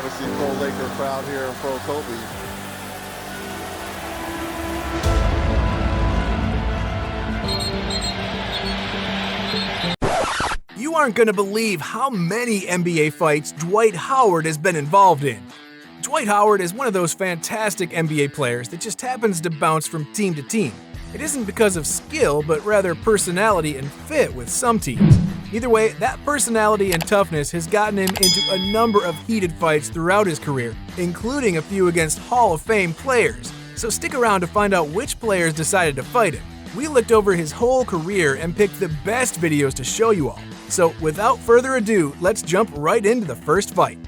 obviously pro-Laker crowd here and pro-Kobe. You aren't going to believe how many NBA fights Dwight Howard has been involved in. Dwight Howard is one of those fantastic NBA players that just happens to bounce from team to team. It isn't because of skill, but rather personality and fit with some teams. Either way, that personality and toughness has gotten him into a number of heated fights throughout his career, including a few against Hall of Fame players. So stick around to find out which players decided to fight him. We looked over his whole career and picked the best videos to show you all. So without further ado, let's jump right into the first fight.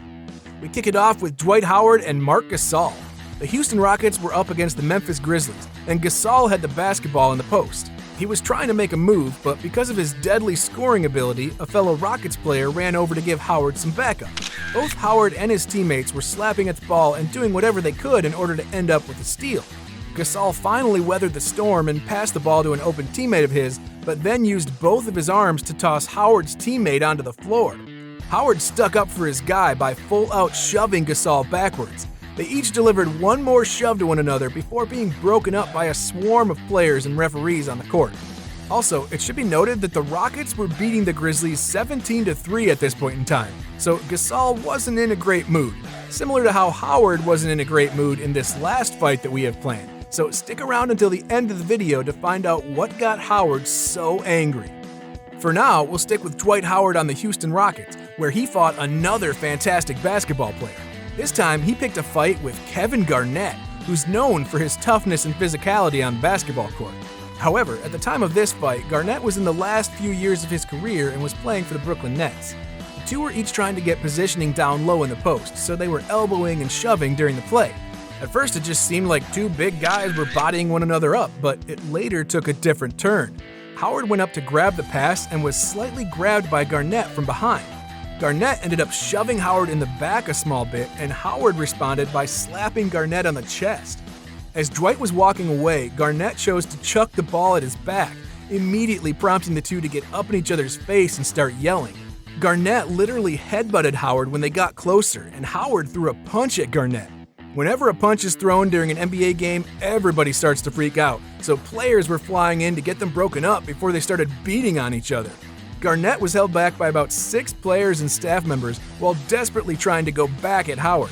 We kick it off with Dwight Howard and Marc Gasol. The Houston Rockets were up against the Memphis Grizzlies, and Gasol had the basketball in the post. He was trying to make a move, but because of his deadly scoring ability, a fellow Rockets player ran over to give Howard some backup. Both Howard and his teammates were slapping at the ball and doing whatever they could in order to end up with a steal. Gasol finally weathered the storm and passed the ball to an open teammate of his, but then used both of his arms to toss Howard's teammate onto the floor. Howard stuck up for his guy by full-out shoving Gasol backwards. They each delivered one more shove to one another before being broken up by a swarm of players and referees on the court. Also, it should be noted that the Rockets were beating the Grizzlies 17-3 at this point in time, so Gasol wasn't in a great mood, similar to how Howard wasn't in a great mood in this last fight that we have planned. So stick around until the end of the video to find out what got Howard so angry. For now, we'll stick with Dwight Howard on the Houston Rockets, where he fought another fantastic basketball player. This time, he picked a fight with Kevin Garnett, who's known for his toughness and physicality on the basketball court. However, at the time of this fight, Garnett was in the last few years of his career and was playing for the Brooklyn Nets. The two were each trying to get positioning down low in the post, so they were elbowing and shoving during the play. At first, it just seemed like two big guys were bodying one another up, but it later took a different turn. Howard went up to grab the pass and was slightly grabbed by Garnett from behind. Garnett ended up shoving Howard in the back a small bit, and Howard responded by slapping Garnett on the chest. As Dwight was walking away, Garnett chose to chuck the ball at his back, immediately prompting the two to get up in each other's face and start yelling. Garnett literally headbutted Howard when they got closer, and Howard threw a punch at Garnett. Whenever a punch is thrown during an NBA game, everybody starts to freak out, so players were flying in to get them broken up before they started beating on each other. Garnett was held back by about 6 players and staff members while desperately trying to go back at Howard.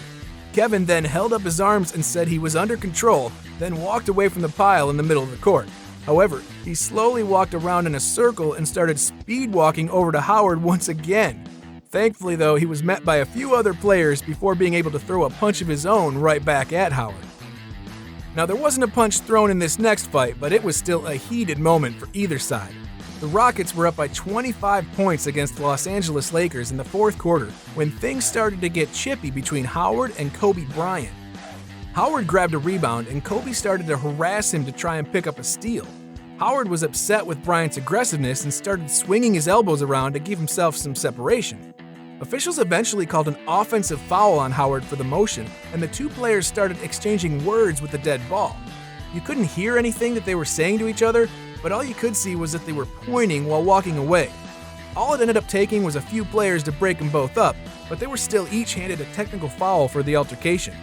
Kevin then held up his arms and said he was under control, then walked away from the pile in the middle of the court. However, he slowly walked around in a circle and started speed walking over to Howard once again. Thankfully, though, he was met by a few other players before being able to throw a punch of his own right back at Howard. Now, there wasn't a punch thrown in this next fight, but it was still a heated moment for either side. The Rockets were up by 25 points against the Los Angeles Lakers in the fourth quarter when things started to get chippy between Howard and Kobe Bryant. Howard grabbed a rebound and Kobe started to harass him to try and pick up a steal. Howard was upset with Bryant's aggressiveness and started swinging his elbows around to give himself some separation. Officials eventually called an offensive foul on Howard for the motion, and the two players started exchanging words with the dead ball. You couldn't hear anything that they were saying to each other, but all you could see was that they were pointing while walking away. All it ended up taking was a few players to break them both up, but they were still each handed a technical foul for the altercation.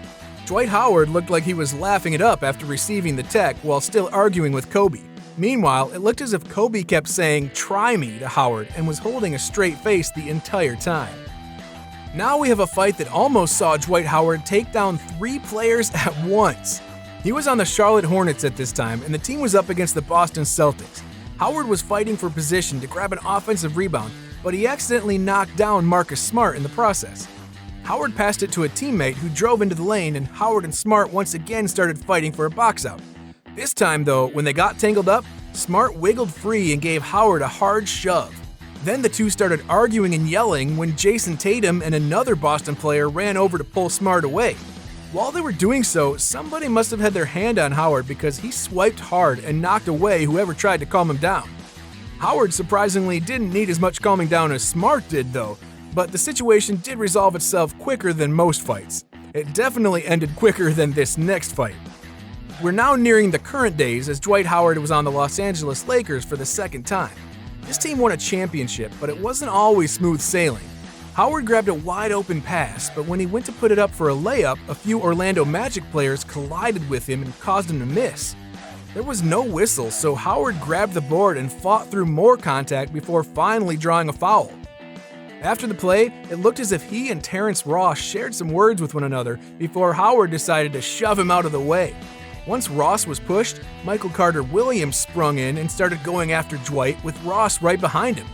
Dwight Howard looked like he was laughing it up after receiving the tech while still arguing with Kobe. Meanwhile, it looked as if Kobe kept saying, "Try me" to Howard and was holding a straight face the entire time. Now we have a fight that almost saw Dwight Howard take down 3 players at once. He was on the Charlotte Hornets at this time, and the team was up against the Boston Celtics. Howard was fighting for position to grab an offensive rebound, but he accidentally knocked down Marcus Smart in the process. Howard passed it to a teammate who drove into the lane, and Howard and Smart once again started fighting for a box out. This time, though, when they got tangled up, Smart wiggled free and gave Howard a hard shove. Then the two started arguing and yelling when Jason Tatum and another Boston player ran over to pull Smart away. While they were doing so, somebody must have had their hand on Howard because he swiped hard and knocked away whoever tried to calm him down. Howard surprisingly didn't need as much calming down as Smart did though, but the situation did resolve itself quicker than most fights. It definitely ended quicker than this next fight. We're now nearing the current days as Dwight Howard was on the Los Angeles Lakers for the second time. This team won a championship, but it wasn't always smooth sailing. Howard grabbed a wide open pass, but when he went to put it up for a layup, a few Orlando Magic players collided with him and caused him to miss. There was no whistle, so Howard grabbed the board and fought through more contact before finally drawing a foul. After the play, it looked as if he and Terrence Ross shared some words with one another before Howard decided to shove him out of the way. Once Ross was pushed, Michael Carter-Williams sprung in and started going after Dwight with Ross right behind him.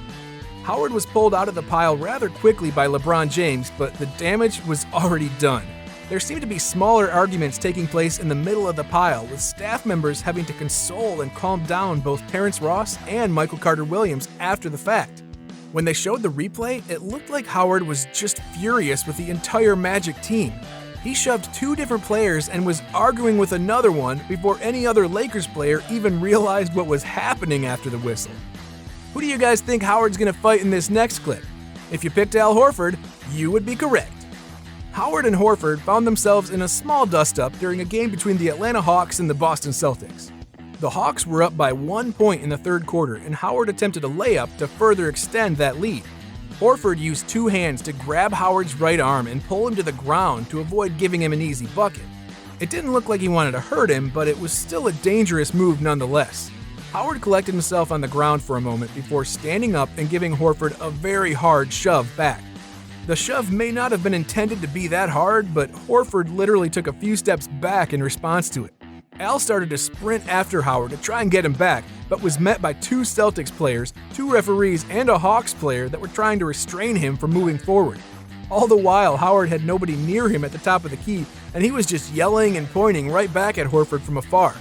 Howard was pulled out of the pile rather quickly by LeBron James, but the damage was already done. There seemed to be smaller arguments taking place in the middle of the pile, with staff members having to console and calm down both Terrence Ross and Michael Carter-Williams after the fact. When they showed the replay, it looked like Howard was just furious with the entire Magic team. He shoved two different players and was arguing with another one before any other Lakers player even realized what was happening after the whistle. Who do you guys think Howard's going to fight in this next clip? If you picked Al Horford, you would be correct. Howard and Horford found themselves in a small dust-up during a game between the Atlanta Hawks and the Boston Celtics. The Hawks were up by 1 point in the third quarter, and Howard attempted a layup to further extend that lead. Horford used two hands to grab Howard's right arm and pull him to the ground to avoid giving him an easy bucket. It didn't look like he wanted to hurt him, but it was still a dangerous move nonetheless. Howard collected himself on the ground for a moment before standing up and giving Horford a very hard shove back. The shove may not have been intended to be that hard, but Horford literally took a few steps back in response to it. Al started to sprint after Howard to try and get him back, but was met by two Celtics players, two referees, and a Hawks player that were trying to restrain him from moving forward. All the while, Howard had nobody near him at the top of the key, and he was just yelling and pointing right back at Horford from afar.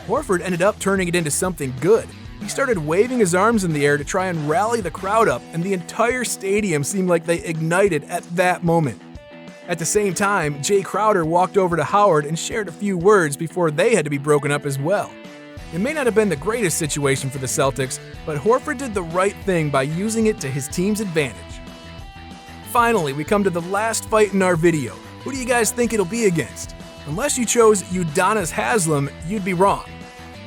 Horford ended up turning it into something good. He started waving his arms in the air to try and rally the crowd up, and the entire stadium seemed like they ignited at that moment. At the same time, Jay Crowder walked over to Howard and shared a few words before they had to be broken up as well. It may not have been the greatest situation for the Celtics, but Horford did the right thing by using it to his team's advantage. Finally, we come to the last fight in our video. Who do you guys think it'll be against? Unless you chose Udonis Haslem, you'd be wrong.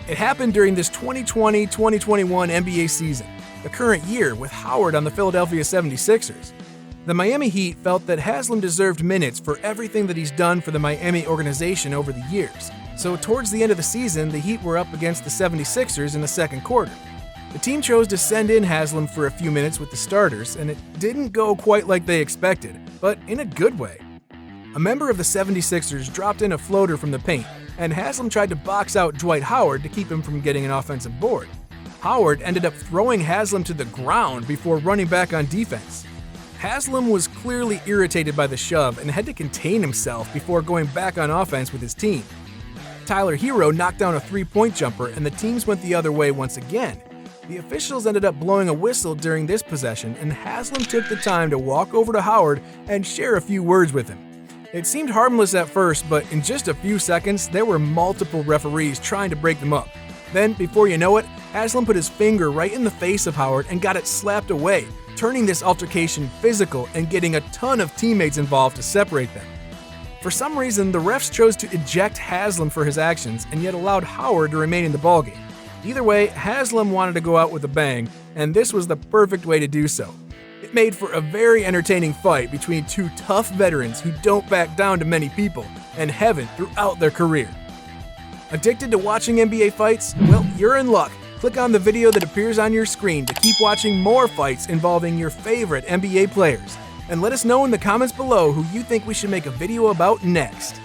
It happened during this 2020-2021 NBA season, the current year with Howard on the Philadelphia 76ers. The Miami Heat felt that Haslem deserved minutes for everything that he's done for the Miami organization over the years. So towards the end of the season, the Heat were up against the 76ers in the second quarter. The team chose to send in Haslem for a few minutes with the starters, and it didn't go quite like they expected, but in a good way. A member of the 76ers dropped in a floater from the paint, and Haslem tried to box out Dwight Howard to keep him from getting an offensive board. Howard ended up throwing Haslem to the ground before running back on defense. Haslem was clearly irritated by the shove and had to contain himself before going back on offense with his team. Tyler Hero knocked down a three-point jumper, and the teams went the other way once again. The officials ended up blowing a whistle during this possession, and Haslem took the time to walk over to Howard and share a few words with him. It seemed harmless at first, but in just a few seconds, there were multiple referees trying to break them up. Then, before you know it, Haslem put his finger right in the face of Howard and got it slapped away, turning this altercation physical and getting a ton of teammates involved to separate them. For some reason, the refs chose to eject Haslem for his actions and yet allowed Howard to remain in the ballgame. Either way, Haslem wanted to go out with a bang, and this was the perfect way to do so. It made for a very entertaining fight between two tough veterans who don't back down to many people and haven't throughout their career. Addicted to watching NBA fights? Well, you're in luck. Click on the video that appears on your screen to keep watching more fights involving your favorite NBA players. And let us know in the comments below who you think we should make a video about next.